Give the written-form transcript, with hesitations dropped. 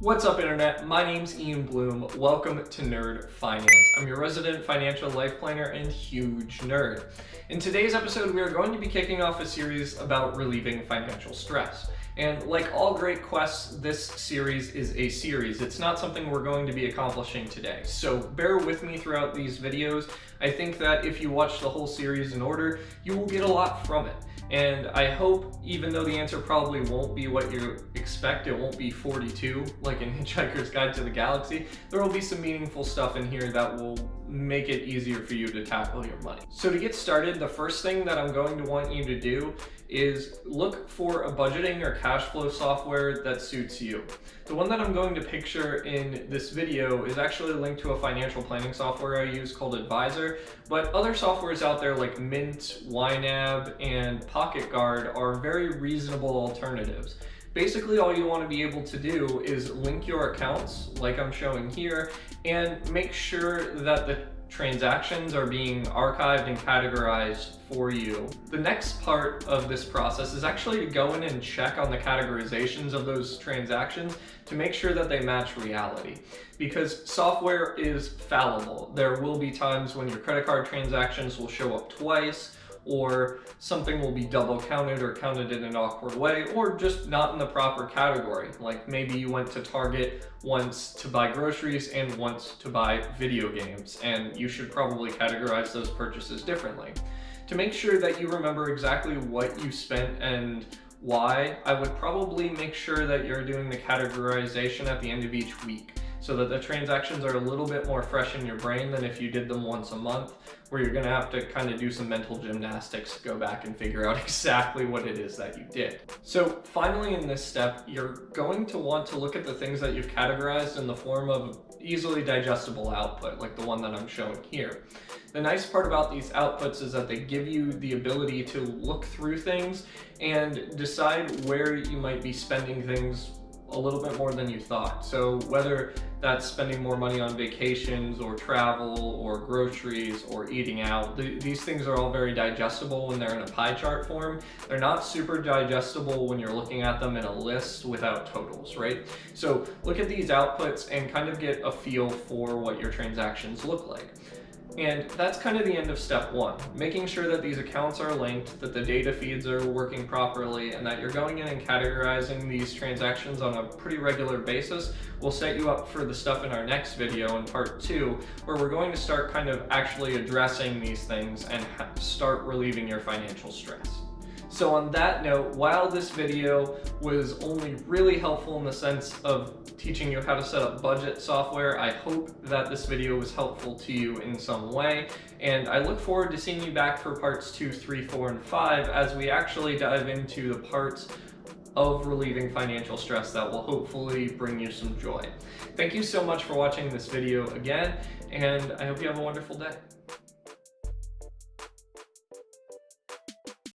What's up, Internet? My name's Ian Bloom. Welcome to Nerd Finance. I'm your resident financial life planner and huge nerd. In today's episode, we are going to be kicking off a series about relieving financial stress. And like all great quests, this series is a series. It's not something we're going to be accomplishing today. So bear with me throughout these videos. I think that if you watch the whole series in order, you will get a lot from it. And I hope, even though the answer probably won't be what you expect, it won't be 42 like in Hitchhiker's Guide to the Galaxy, there will be some meaningful stuff in here that will make it easier for you to tackle your money. So to get started, the first thing that I'm going to want you to do is look for a budgeting or cash flow software that suits you. The one that I'm going to picture in this video is actually linked to a financial planning software I use called Advizr, but other softwares out there like Mint, YNAB, and Pocket Guard are very reasonable alternatives. Basically, all you want to be able to do is link your accounts, like I'm showing here, and make sure that the transactions are being archived and categorized for you. The next part of this process is actually to go in and check on the categorizations of those transactions to make sure that they match reality. Because software is fallible. There will be times when your credit card transactions will show up twice, or something will be double counted or counted in an awkward way, or just not in the proper category. Like maybe you went to Target once to buy groceries and once to buy video games, and you should probably categorize those purchases differently. To make sure that you remember exactly what you spent and why, I would probably make sure that you're doing the categorization at the end of each week, so that the transactions are a little bit more fresh in your brain than if you did them once a month, where you're gonna have to kind of do some mental gymnastics to go back and figure out exactly what it is that you did. So finally in this step, you're going to want to look at the things that you've categorized in the form of easily digestible output, like the one that I'm showing here. The nice part about these outputs is that they give you the ability to look through things and decide where you might be spending things a little bit more than you thought. So whether that's spending more money on vacations or travel or groceries or eating out, these things are all very digestible when they're in a pie chart form. They're not super digestible when you're looking at them in a list without totals, right? So look at these outputs and kind of get a feel for what your transactions look like. And that's kind of the end of step one, making sure that these accounts are linked, that the data feeds are working properly, and that you're going in and categorizing these transactions on a pretty regular basis will set you up for the stuff in our next video in part 2, where we're going to start kind of actually addressing these things and start relieving your financial stress. So on that note, while this video was only really helpful in the sense of teaching you how to set up budget software, I hope that this video was helpful to you in some way. And I look forward to seeing you back for parts 2, 3, 4, and 5 as we actually dive into the parts of relieving financial stress that will hopefully bring you some joy. Thank you so much for watching this video again, and I hope you have a wonderful day.